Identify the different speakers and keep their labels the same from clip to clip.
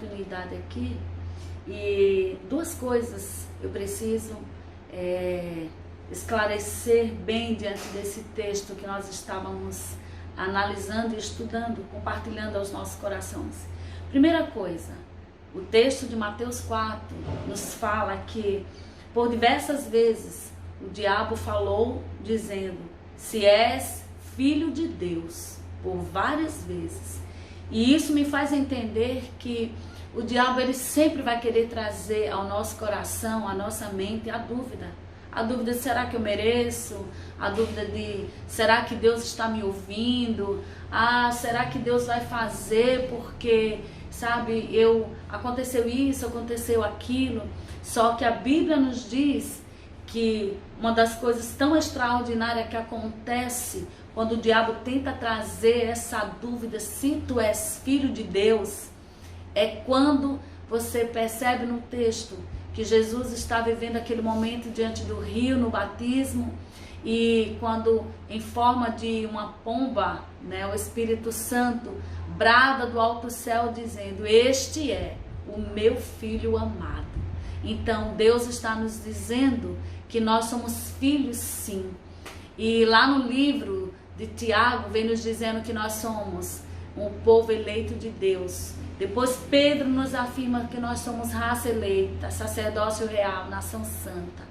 Speaker 1: oportunidade aqui e duas coisas eu preciso esclarecer bem diante desse texto que nós estávamos analisando e estudando, compartilhando aos nossos corações. Primeira coisa, o texto de Mateus 4 nos fala que por diversas vezes o diabo falou dizendo: se és filho de Deus, por várias vezes. E isso me faz entender que o diabo ele sempre vai querer trazer ao nosso coração, à nossa mente, a dúvida. A dúvida de será que eu mereço? A dúvida de será que Deus está me ouvindo? Será que Deus vai fazer porque, sabe, aconteceu isso, aconteceu aquilo. Só que a Bíblia nos diz que uma das coisas tão extraordinárias que acontece quando o diabo tenta trazer essa dúvida se tu és filho de Deus, é quando você percebe no texto que Jesus está vivendo aquele momento diante do rio no batismo, e quando em forma de uma pomba, o Espírito Santo brada do alto céu dizendo: este é o meu filho amado. Então Deus está nos dizendo que nós somos filhos, sim. E lá no livro de Tiago vem nos dizendo que nós somos um povo eleito de Deus. Depois Pedro nos afirma que nós somos raça eleita, sacerdócio real, nação santa.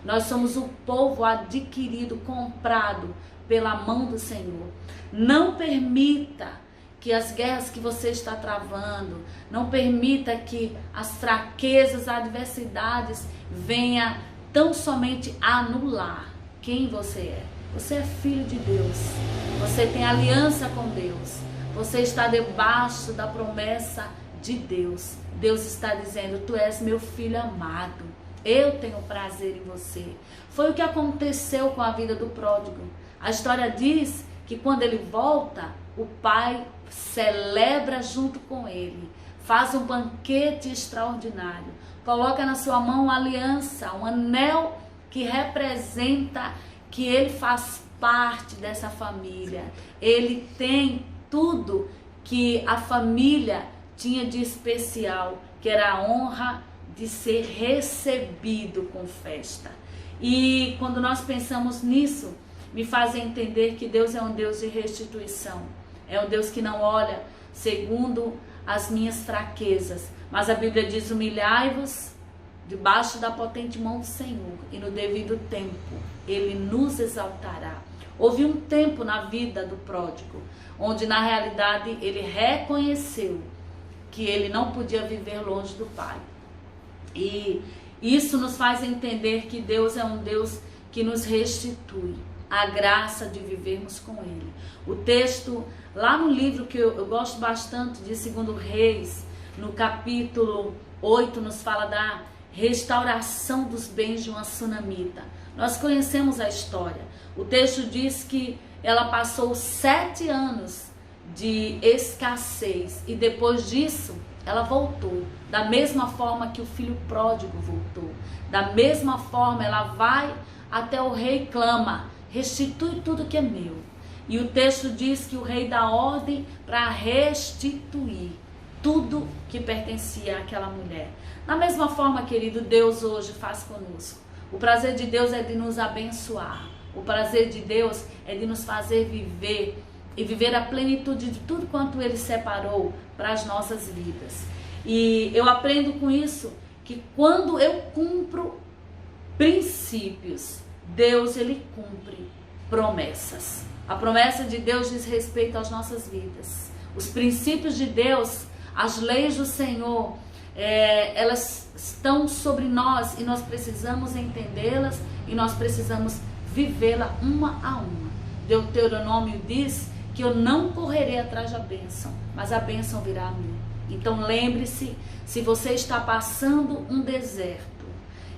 Speaker 1: Nós somos o povo adquirido, comprado pela mão do Senhor. Não permita que as guerras que você está travando, não permita que as fraquezas, as adversidades venham tão somente anular quem você é. Você é filho de Deus, você tem aliança com Deus, você está debaixo da promessa de Deus. Deus está dizendo: tu és meu filho amado, eu tenho prazer em você. Foi o que aconteceu com a vida do pródigo. A história diz que quando ele volta, o pai celebra junto com ele, faz um banquete extraordinário, coloca na sua mão uma aliança, um anel que representa que ele faz parte dessa família. Ele tem tudo que a família tinha de especial, que era a honra de ser recebido com festa. E quando nós pensamos nisso, me faz entender que Deus é um Deus de restituição. É um Deus que não olha segundo as minhas fraquezas, mas a Bíblia diz: humilhai-vos debaixo da potente mão do Senhor, e no devido tempo Ele nos exaltará. Houve um tempo na vida do pródigo, onde na realidade ele reconheceu que ele não podia viver longe do Pai. E isso nos faz entender que Deus é um Deus que nos restitui a graça de vivermos com Ele. O texto, lá no livro que eu gosto bastante, de 2 Reis, no capítulo 8, nos fala da restauração dos bens de uma sunamita. Nós conhecemos a história. O texto diz que ela passou 7 anos de escassez e depois disso ela voltou. Da mesma forma que o filho pródigo voltou. Da mesma forma ela vai até o rei e clama: restitui tudo que é meu. E o texto diz que o rei dá ordem para restituir tudo que pertencia àquela mulher. Da mesma forma, querido, Deus hoje faz conosco. O prazer de Deus é de nos abençoar. O prazer de Deus é de nos fazer viver e viver a plenitude de tudo quanto Ele separou para as nossas vidas. E eu aprendo com isso que quando eu cumpro princípios, Deus Ele cumpre promessas. A promessa de Deus diz respeito às nossas vidas. Os princípios de Deus, as leis do Senhor, elas estão sobre nós e nós precisamos entendê-las e nós precisamos vivê-la uma a uma. Deuteronômio diz que eu não correrei atrás da bênção, mas a bênção virá a mim. Então lembre-se, se você está passando um deserto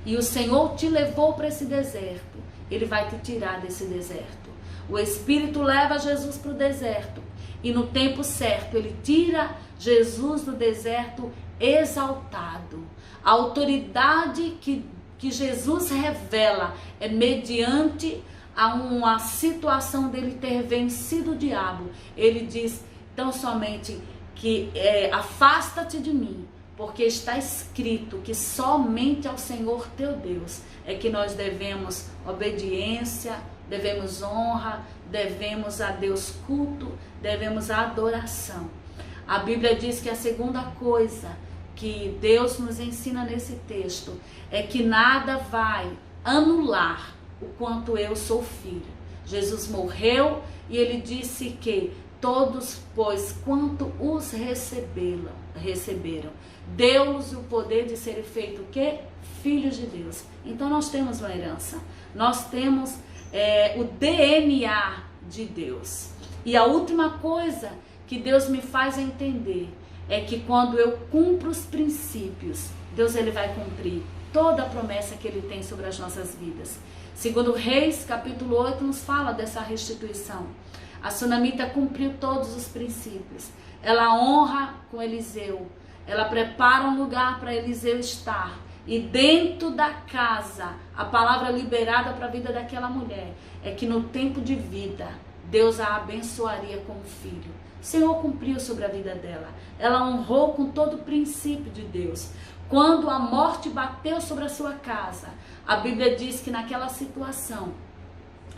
Speaker 1: e o Senhor te levou para esse deserto, Ele vai te tirar desse deserto. O Espírito leva Jesus para o deserto e no tempo certo Ele tira Jesus do deserto exaltado. A autoridade que Jesus revela é mediante a uma situação dele ter vencido o diabo. Ele diz tão somente que afasta-te de mim, porque está escrito que somente ao Senhor teu Deus é que nós devemos obediência, devemos honra, devemos a Deus culto, devemos a adoração. A Bíblia diz que a segunda coisa que Deus nos ensina nesse texto é que nada vai anular o quanto eu sou filho. Jesus morreu e ele disse que todos, pois, quanto os receberam, deu-lhes o poder de serem feitos o quê? Filhos de Deus. Então nós temos uma herança, nós temos o DNA de Deus. E a última coisa que Deus me faz entender é que quando eu cumpro os princípios, Deus ele vai cumprir toda a promessa que ele tem sobre as nossas vidas. Segundo Reis, capítulo 8, nos fala dessa restituição. A sunamita cumpriu todos os princípios. Ela honra com Eliseu. Ela prepara um lugar para Eliseu estar. E dentro da casa, a palavra liberada para a vida daquela mulher é que no tempo de vida, Deus a abençoaria como filho. O Senhor cumpriu sobre a vida dela. Ela honrou com todo o princípio de Deus. Quando a morte bateu sobre a sua casa, a Bíblia diz que naquela situação,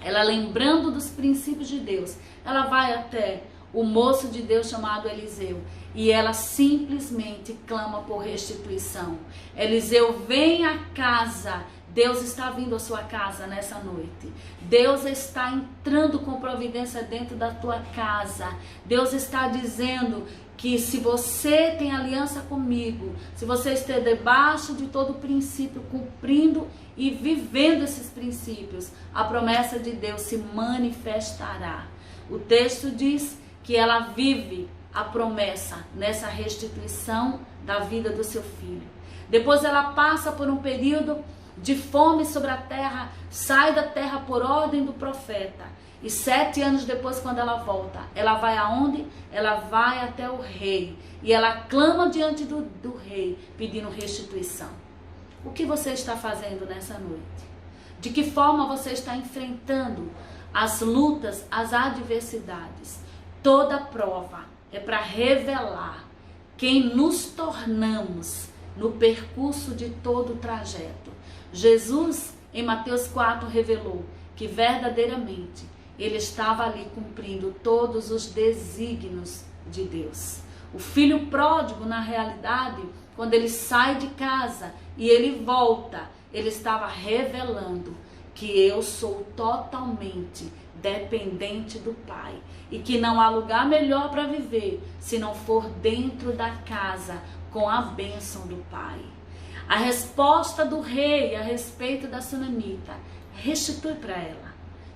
Speaker 1: ela lembrando dos princípios de Deus, ela vai até o moço de Deus chamado Eliseu e ela simplesmente clama por restituição. Eliseu vem à casa. Deus está vindo à sua casa nessa noite. Deus está entrando com providência dentro da tua casa. Deus está dizendo que se você tem aliança comigo, se você estiver debaixo de todo princípio, cumprindo e vivendo esses princípios, a promessa de Deus se manifestará. O texto diz que ela vive a promessa nessa restituição da vida do seu filho. Depois ela passa por um período de fome sobre a terra, sai da terra por ordem do profeta. E 7 anos depois, quando ela volta, ela vai aonde? Ela vai até o rei. E ela clama diante do rei, pedindo restituição. O que você está fazendo nessa noite? De que forma você está enfrentando as lutas, as adversidades? Toda prova é para revelar quem nos tornamos no percurso de todo o trajeto. Jesus, em Mateus 4, revelou que verdadeiramente ele estava ali cumprindo todos os desígnios de Deus. O filho pródigo, na realidade, quando ele sai de casa e ele volta, ele estava revelando que eu sou totalmente dependente do Pai e que não há lugar melhor para viver se não for dentro da casa com a bênção do Pai. A resposta do rei a respeito da sunamita: restitui para ela.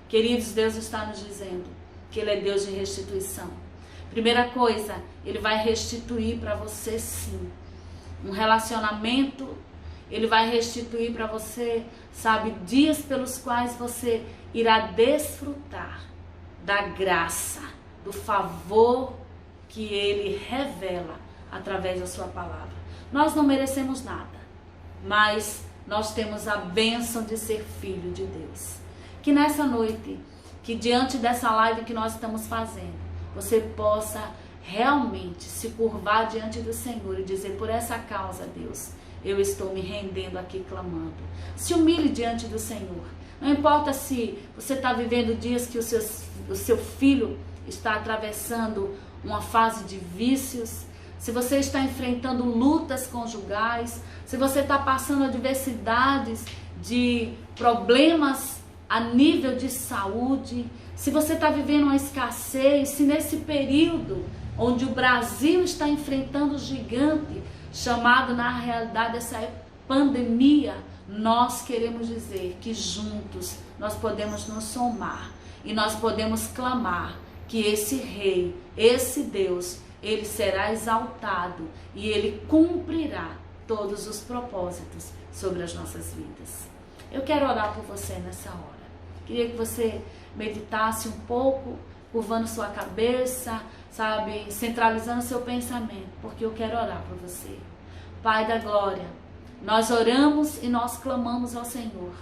Speaker 1: Queridos, Deus está nos dizendo que Ele é Deus de restituição. Primeira coisa, Ele vai restituir para você sim. Um relacionamento, Ele vai restituir para você, sabe, dias pelos quais você irá desfrutar da graça, do favor que Ele revela através da sua palavra. Nós não merecemos nada, mas nós temos a bênção de ser filho de Deus. Que nessa noite, que diante dessa live que nós estamos fazendo, você possa realmente se curvar diante do Senhor e dizer: por essa causa, Deus, eu estou me rendendo aqui clamando. Se humilhe diante do Senhor. Não importa se você está vivendo dias que o seu filho está atravessando uma fase de vícios, se você está enfrentando lutas conjugais, se você está passando adversidades de problemas a nível de saúde, se você está vivendo uma escassez, se nesse período onde o Brasil está enfrentando um gigante chamado na realidade essa pandemia, nós queremos dizer que juntos nós podemos nos somar e nós podemos clamar que esse rei, esse Deus, ele será exaltado e ele cumprirá todos os propósitos sobre as nossas vidas. Eu quero orar por você nessa hora. Queria que você meditasse um pouco, curvando sua cabeça, sabe, centralizando seu pensamento, porque eu quero orar por você. Pai da glória, nós oramos e nós clamamos ao Senhor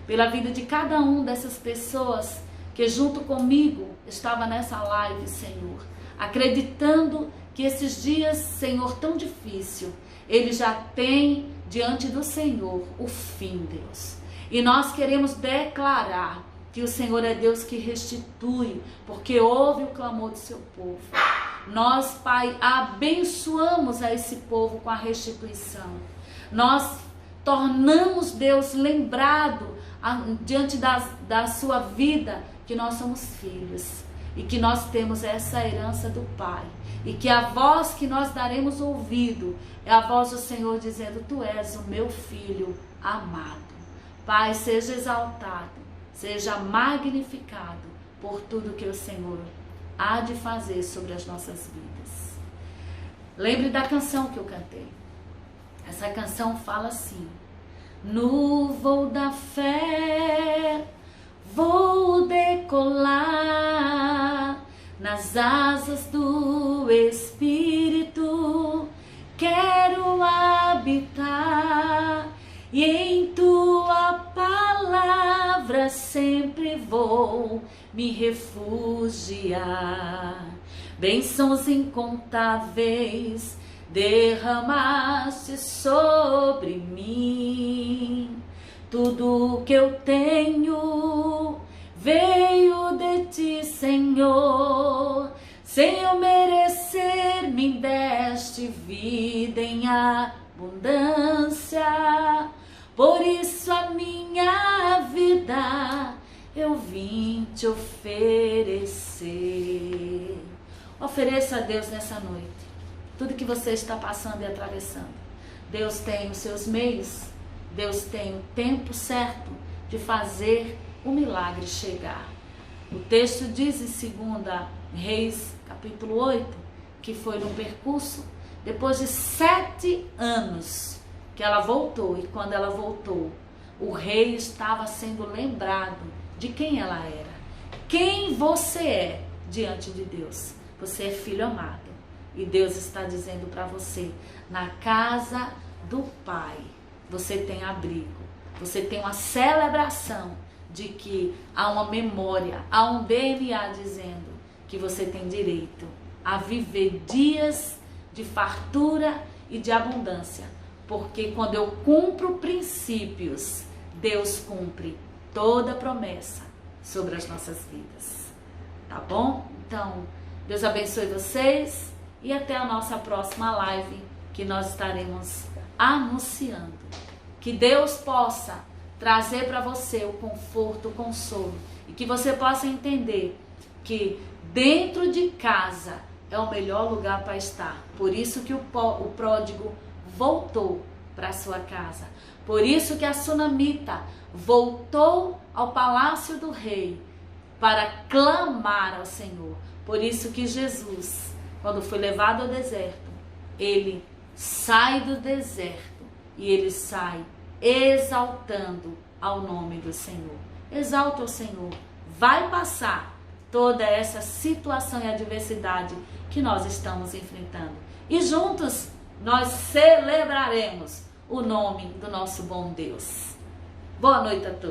Speaker 1: pela vida de cada um dessas pessoas que junto comigo estava nessa live, Senhor, acreditando que esses dias, Senhor, tão difícil, ele já tem diante do Senhor o fim, Deus. E nós queremos declarar que o Senhor é Deus que restitui, porque ouve o clamor do seu povo. Nós, Pai, abençoamos a esse povo com a restituição. Nós tornamos, Deus, lembrado diante da sua vida que nós somos filhos e que nós temos essa herança do Pai. E que a voz que nós daremos ouvido é a voz do Senhor dizendo: tu és o meu filho amado. Pai, seja exaltado, seja magnificado por tudo que o Senhor há de fazer sobre as nossas vidas. Lembre da canção que eu cantei. Essa canção fala assim: no voo da fé vou decolar, nas asas do Espírito quero habitar, e em tua palavra sempre vou me refugiar. Bênçãos incontáveis derramaste sobre mim, tudo que eu tenho veio de ti, Senhor. Sem eu merecer, me deste vida em abundância. Por isso a minha vida eu vim te oferecer. Ofereça a Deus nessa noite tudo que você está passando e atravessando. Deus tem os seus meios, Deus tem o tempo certo de fazer o milagre chegar. O texto diz em 2 Reis, capítulo 8, que foi no percurso, depois de 7 anos, que ela voltou. E quando ela voltou, o rei estava sendo lembrado de quem ela era. Quem você é diante de Deus? Você é filho amado. E Deus está dizendo para você: na casa do Pai você tem abrigo, você tem uma celebração de que há uma memória, há um DNA dizendo que você tem direito a viver dias de fartura e de abundância. Porque quando eu cumpro princípios, Deus cumpre toda promessa sobre as nossas vidas. Tá bom? Então, Deus abençoe vocês e até a nossa próxima live, que nós estaremos anunciando. Que Deus possa trazer para você o conforto, o consolo, e que você possa entender que dentro de casa é o melhor lugar para estar. Por isso que o pródigo voltou para sua casa. Por isso que a sunamita voltou ao palácio do rei para clamar ao Senhor. Por isso que Jesus, quando foi levado ao deserto, ele sai do deserto e ele sai exaltando ao nome do Senhor. Exalta o Senhor. Vai passar toda essa situação e adversidade que nós estamos enfrentando. E juntos nós celebraremos o nome do nosso bom Deus. Boa noite a todos.